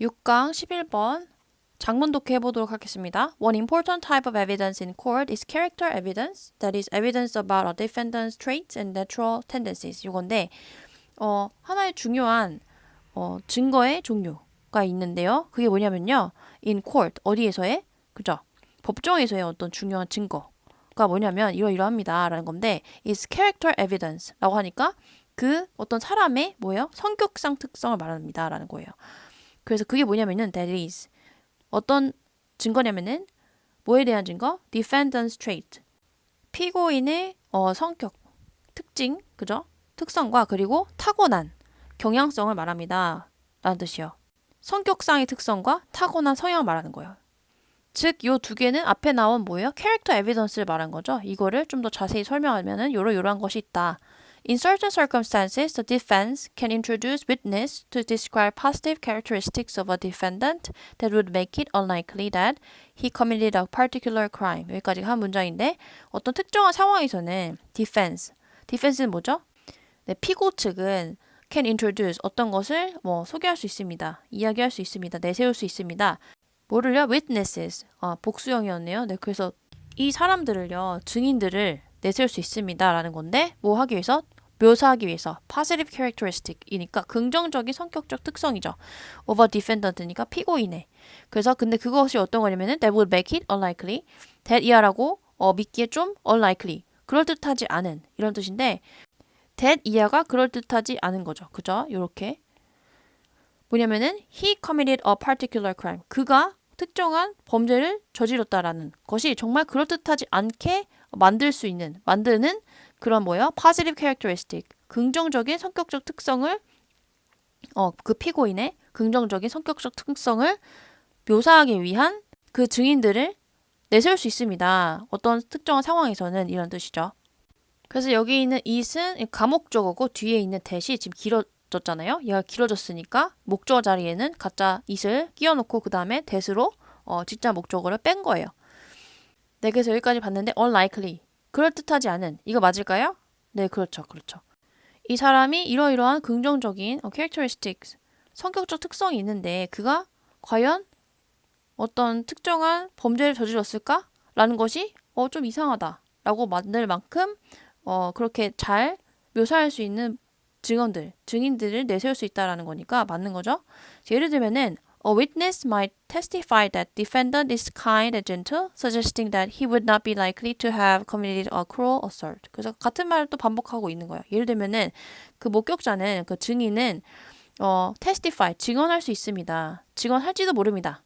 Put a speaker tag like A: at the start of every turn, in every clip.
A: 6강 11번 장문 독해 해보도록 하겠습니다. One important type of evidence in court is character evidence, that is evidence about a defendant's traits and natural tendencies. 이건데 하나의 중요한 증거의 종류가 있는데요. 그게 뭐냐면요. in court, 어디에서의? 그죠? 법정에서의 어떤 중요한 증거가 뭐냐면 이러이러합니다 라는 건데 is character evidence 라고 하니까 그 어떤 사람의 뭐예요? 성격상 특성을 말합니다 라는 거예요. 그래서 그게 뭐냐면은 that is 어떤 증거냐면은 뭐에 대한 증거? defendant's trait. 피고인의 성격, 특징, 그죠? 특성과 그리고 타고난 경향성을 말합니다. 라는 뜻이요. 성격상의 특성과 타고난 성향을 말하는 거예요. 즉, 요 두 개는 앞에 나온 뭐예요? 캐릭터 에비던스를 말한 거죠. 이거를 좀 더 자세히 설명하면은 요러요러한 것이 있다. In certain circumstances, the defense can introduce witness to describe positive characteristics of a defendant that would make it unlikely that he committed a particular crime. 여기까지 한 문장인데 어떤 특정한 상황에서는 defense는 뭐죠? 네, 피고 측은 can introduce 어떤 것을 소개할 수 있습니다. 이야기할 수 있습니다. 내세울 수 있습니다. 뭐를요? witnesses. 복수형이었네요. 네, 그래서 이 사람들을요, 증인들을 내세울 수 있습니다. 라는 건데, 뭐 하기 위해서? 묘사하기 위해서. positive characteristic이니까 긍정적인 성격적 특성이죠. of a defendant니까 피고인의. 그래서 근데 그것이 어떤 거냐면은 that would make it unlikely. that 이하라고 믿기에 좀 unlikely. 그럴듯하지 않은 이런 뜻인데 that 이하가 그럴듯하지 않은 거죠. 그죠? 요렇게. 뭐냐면은 he committed a particular crime. 그가 특정한 범죄를 저질렀다라는 것이 정말 그럴듯하지 않게 만드는 그런 positive characteristic, 긍정적인 성격적 특성을 그 피고인의 긍정적인 성격적 특성을 묘사하기 위한 그 증인들을 내세울 수 있습니다. 어떤 특정한 상황에서는 이런 뜻이죠. 그래서 여기 있는 it은 가목적어고 뒤에 있는 that이 지금 길어졌잖아요. 얘가 길어졌으니까 목적어 자리에는 가짜 it을 끼워놓고 그 다음에 that으로 진짜 목적어를 뺀 거예요. 네, 그래서 여기까지 봤는데 unlikely, 그럴듯하지 않은, 이거 맞을까요? 네, 그렇죠. 이 사람이 이러이러한 긍정적인 characteristics, 성격적 특성이 있는데 그가 과연 어떤 특정한 범죄를 저질렀을까? 라는 것이 좀 이상하다 라고 만들 만큼 그렇게 잘 묘사할 수 있는 증인들을 내세울 수 있다라는 거니까 맞는 거죠. 예를 들면은 A witness might testify that defendant is kind and gentle, suggesting that he would not be likely to have committed a cruel assault. 그래서 같은 말을 또 반복하고 있는 거예요. 예를 들면은 그 목격자는 그 증인은 testify, 증언할 수 있습니다. 증언할지도 모릅니다.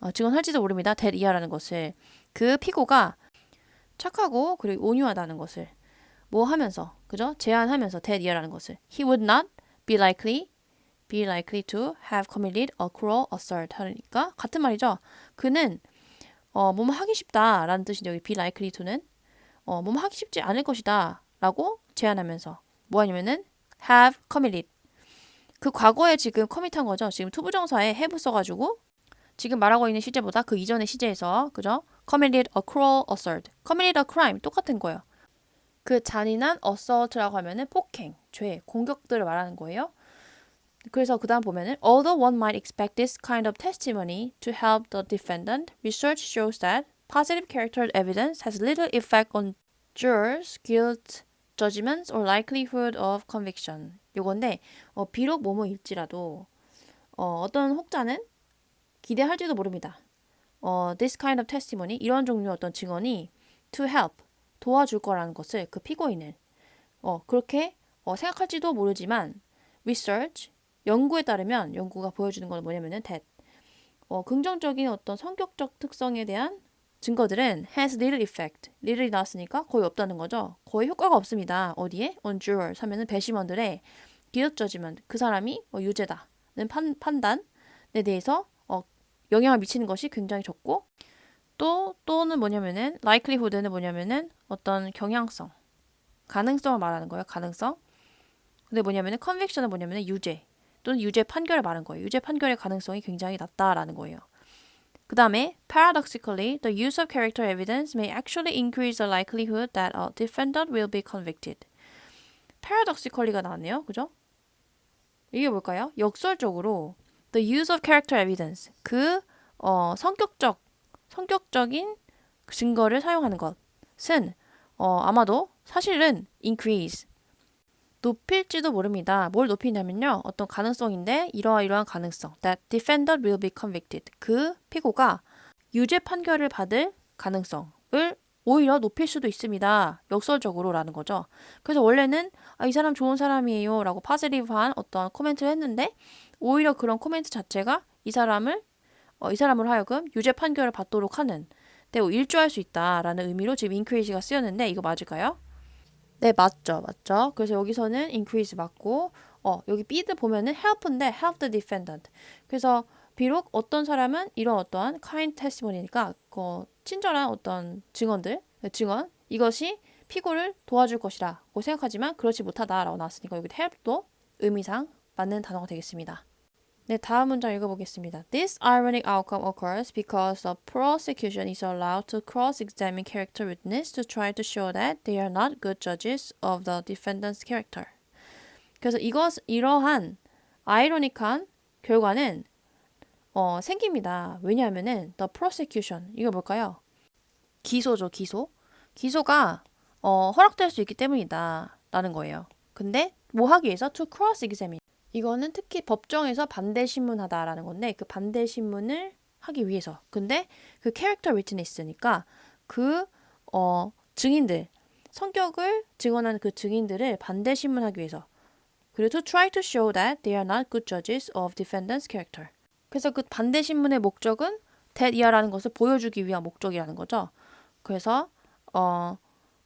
A: that 이하라는 것을 그 피고가 착하고 그리고 온유하다는 것을 하면서, 그죠? 제안하면서 that 이하라는 것을 he would not be likely to have committed a cruel assault 하니까 같은 말이죠. 그는 뭐뭐 하기 쉽다라는 뜻이죠. 여기 be likely to는 뭐뭐 하기 쉽지 않을 것이다 라고 제안하면서 뭐 하냐면은 have committed, 그 과거에 지금 commit한 거죠. 지금 투부정사에 have 써가지고 지금 말하고 있는 시제보다 그 이전의 시제에서, 그죠? committed a cruel assault, committed a crime 똑같은 거예요. 그 잔인한 assault라고 하면은 폭행, 죄, 공격들을 말하는 거예요. 그래서 그 다음 보면은 although one might expect this kind of testimony to help the defendant, research shows that positive character evidence has little effect on jurors' guilt judgments or likelihood of conviction. 요건데 비록 뭐뭐일지라도 어떤 혹자는 기대할지도 모릅니다. this kind of testimony, 이런 종류의 어떤 증언이 to help, 도와줄 거라는 것을 그 피고인을 그렇게 생각할지도 모르지만 research, 연구에 따르면 연구가 보여주는 건 뭐냐면은 that 긍정적인 어떤 성격적 특성에 대한 증거들은 has little effect, little이 나왔으니까 거의 없다는 거죠. 거의 효과가 없습니다. 어디에? on jurors 하면은 배심원들의 guilt judgment, 그 사람이 유죄다는 판단에 대해서 영향을 미치는 것이 굉장히 적고, 또는 뭐냐면은 likelihood는 뭐냐면은 어떤 경향성, 가능성을 말하는 거예요. 가능성. 근데 뭐냐면은 conviction은 뭐냐면은 유죄 또는 유죄 판결을 말하는 거예요. 유죄 판결의 가능성이 굉장히 낮다라는 거예요. 그 다음에 paradoxically, the use of character evidence may actually increase the likelihood that a defendant will be convicted. paradoxically가 나왔네요. 그죠? 이게 뭘까요? 역설적으로 The use of character evidence. 성격적인 증거를 사용하는 것은 아마도 사실은 increase. 높일지도 모릅니다. 뭘 높이냐면요. 어떤 가능성인데 이러한 가능성. That defendant will be convicted. 그 피고가 유죄 판결을 받을 가능성을 오히려 높일 수도 있습니다. 역설적으로라는 거죠. 그래서 원래는 이 사람 좋은 사람이에요 라고 파지티브한 어떤 코멘트를 했는데 오히려 그런 코멘트 자체가 이 사람으로 하여금 유죄 판결을 받도록 하는 일조할 수 있다라는 의미로 지금 increase가 쓰였는데 이거 맞을까요? 네, 맞죠. 그래서 여기서는 increase 맞고, 여기 B드 보면은 help인데 help the defendant. 그래서 비록 어떤 사람은 이런 어떠한 kind testimony니까, 친절한 어떤 증언, 이것이 피고를 도와줄 것이라고 생각하지만 그렇지 못하다라고 나왔으니까 여기 help도 의미상 맞는 단어가 되겠습니다. 네, 다음 문장 읽어보겠습니다. This ironic outcome occurs because the prosecution is allowed to cross-examine character witness to try to show that they are not good judges of the defendant's character. 그래서 이러한 아이러닉한 결과는 생깁니다. 왜냐하면은 the prosecution 이거 뭘까요? 기소죠, 기소. 기소가 허락될 수 있기 때문이다 라는 거예요. 근데 뭐 하기 위해서 to cross-examine. 이거는 특히 법정에서 반대신문하다라는 건데 그 반대신문을 하기 위해서. 근데 그 캐릭터 위트니스니까 증인들, 성격을 증언한 그 증인들을 반대신문하기 위해서. 그리고 to try to show that they are not good judges of defendant's character. 그래서 그 반대신문의 목적은 that 이하라는 것을 보여주기 위한 목적이라는 거죠. 그래서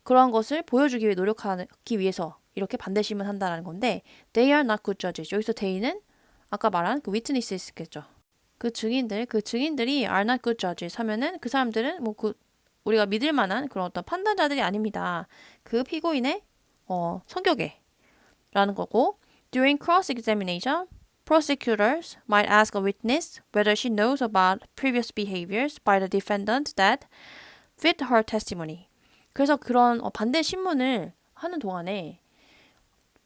A: 그러한 것을 보여주기 위해 노력하기 위해서 이렇게 반대심을 한다는 건데 they are not good judges. 여기서 they는 아까 말한 그 witness겠죠. 그 증인들이 are not good judges 하면은 그 사람들은 우리가 믿을 만한 그런 어떤 판단자들이 아닙니다. 그 피고인의 성격에 라는 거고 during cross-examination, prosecutors might ask a witness whether she knows about previous behaviors by the defendant that fit her testimony. 그래서 그런 반대 신문을 하는 동안에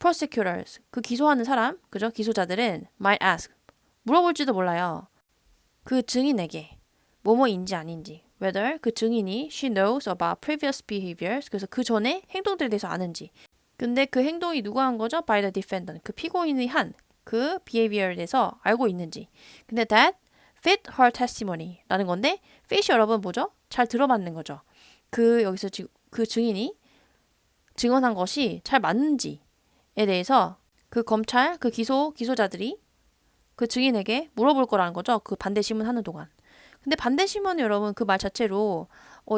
A: prosecutors, 그 기소하는 사람, 그죠? 기소자들은 might ask, 물어볼지도 몰라요. 그 증인에게 뭐뭐인지 아닌지, whether 그 증인이 she knows about previous behaviors, 그래서 그 전에 행동들에 대해서 아는지. 근데 그 행동이 누가 한 거죠? by the defendant, 그 피고인이 한 그 behavior에 대해서 알고 있는지. 근데 that fit her testimony 라는 건데 fit이 여러분 뭐죠? 잘 들어맞는 거죠. 여기서 그 증인이 증언한 것이 잘 맞는지에 대해서 그 검찰, 그 기소자들이 그 증인에게 물어볼 거라는 거죠. 그 반대신문 하는 동안. 근데 반대신문은 여러분 그 말 자체로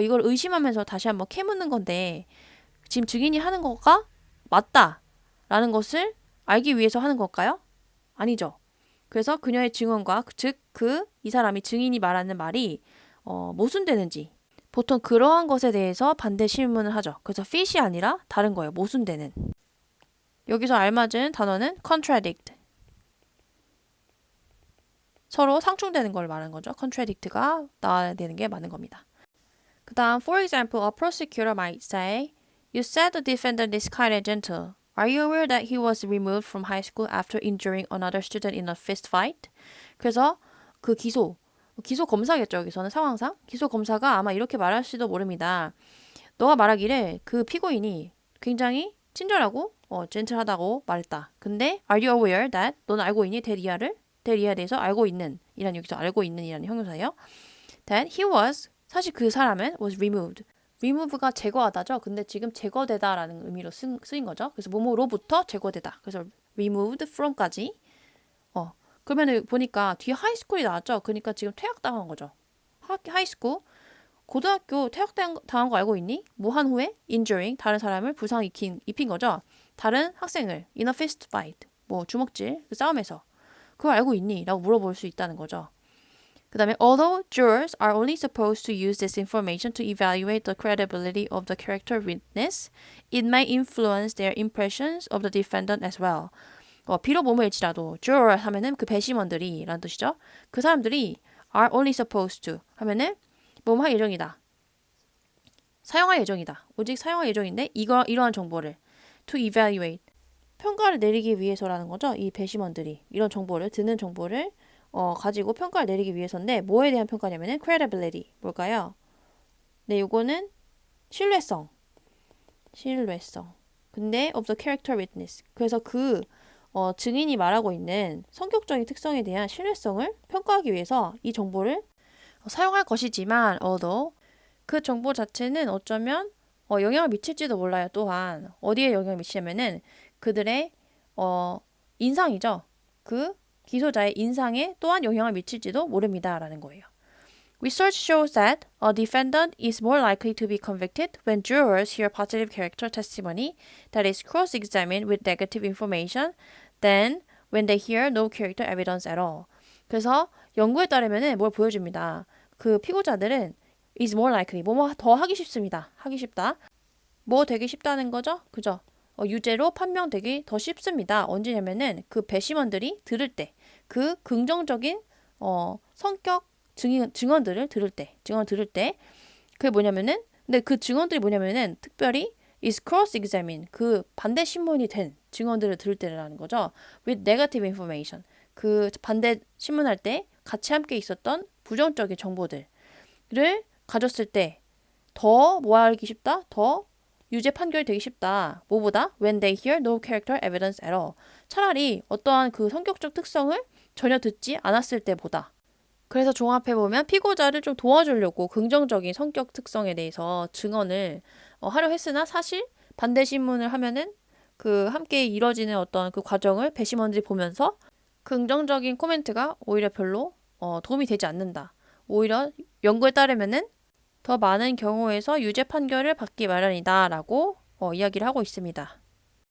A: 이걸 의심하면서 다시 한번 캐묻는 건데 지금 증인이 하는 거가 맞다라는 것을 알기 위해서 하는 걸까요? 아니죠. 그래서 그녀의 증언과 즉 이 사람이 증인이 말하는 말이 모순되는지 보통 그러한 것에 대해서 반대 신문을 하죠. 그래서 fit이 아니라 다른 거예요. 모순되는. 여기서 알맞은 단어는 contradict. 서로 상충되는 걸 말하는 거죠. contradict가 나와야 되는 게 맞는 겁니다. 그 다음, for example, a prosecutor might say, You said the defendant is kind and gentle. Are you aware that he was removed from high school after injuring another student in a fist fight? 그래서 그 기소 검사겠죠. 여기서는 상황상. 기소 검사가 아마 이렇게 말할지도 모릅니다. 너가 말하기를 그 피고인이 굉장히 친절하고 젠틀하다고 말했다. 근데 are you aware that 너는 알고 있니? 대리아에 대해서 알고 있는 이란 여기서 알고 있는 이라는 형용사예요. That he was 사실 그 사람은 was removed. remove가 제거하다죠. 근데 지금 제거되다라는 의미로 쓰인 거죠. 그래서 뭐뭐로부터 제거되다. 그래서 removed from까지. 그러면 보니까 뒤에 하이스쿨이 나왔죠. 그러니까 지금 퇴학당한 거죠. 하이스쿨. 고등학교 퇴학당한 거 알고 있니? 뭐 한 후에 injuring 다른 사람을 부상 입힌 거죠. 다른 학생을 in a fist fight 주먹질 그 싸움에서 그걸 알고 있니? 라고 물어볼 수 있다는 거죠. 그 다음에 although jurors are only supposed to use this information to evaluate the credibility of the character witness, it may influence their impressions of the defendant as well. 비록 뭐뭐일지라도 juror 하면은 그 배심원들이 라는 뜻이죠. 그 사람들이 are only supposed to 하면은 뭐뭐 할 예정이다. 사용할 예정이다. 오직 사용할 예정인데 이러한 정보를 to evaluate 평가를 내리기 위해서라는 거죠. 이 배심원들이 이런 정보를 듣는 정보를 가지고 평가를 내리기 위해서인데 뭐에 대한 평가냐면은 credibility 뭘까요? 네, 요거는 신뢰성. 근데 of the character witness. 그래서 그 증인이 말하고 있는 성격적인 특성에 대한 신뢰성을 평가하기 위해서 이 정보를 사용할 것이지만 although 그 정보 자체는 어쩌면 영향을 미칠지도 몰라요. 또한 어디에 영향을 미치냐면은 그들의 인상이죠. 그 기소자의 인상에 또한 영향을 미칠지도 모릅니다라는 거예요. Research shows that a defendant is more likely to be convicted when jurors hear positive character testimony that is cross-examined with negative information than when they hear no character evidence at all. 그래서 연구에 따르면은 뭘 보여줍니다. 그 피고자들은 is more likely, 뭐뭐 더 하기 쉽습니다. 하기 쉽다. 뭐 되기 쉽다는 거죠? 그죠? 유죄로 판명되기 더 쉽습니다. 언제냐면은 그 배심원들이 들을 때, 그 긍정적인 성격 증언들을 들을 때, 그게 뭐냐면은, 근데 그 증언들이 뭐냐면은 특별히 is cross-examine, 그 반대 신문이 된 증언들을 들을 때라는 거죠. with negative information, 그 반대 신문할 때 같이 함께 있었던 부정적인 정보들을 가졌을 때 더 뭐 하기 쉽다? 더 유죄 판결이 되기 쉽다. 뭐보다? When they hear no character evidence at all. 차라리 어떠한 그 성격적 특성을 전혀 듣지 않았을 때보다. 그래서 종합해보면 피고자를 좀 도와주려고 긍정적인 성격 특성에 대해서 증언을 하려 했으나 사실 반대 신문을 하면은 그 함께 이뤄지는 어떤 그 과정을 배심원들이 보면서 긍정적인 코멘트가 오히려 별로 도움이 되지 않는다. 오히려 연구에 따르면은 더 많은 경우에서 유죄 판결을 받기 마련이다라고 이야기를 하고 있습니다.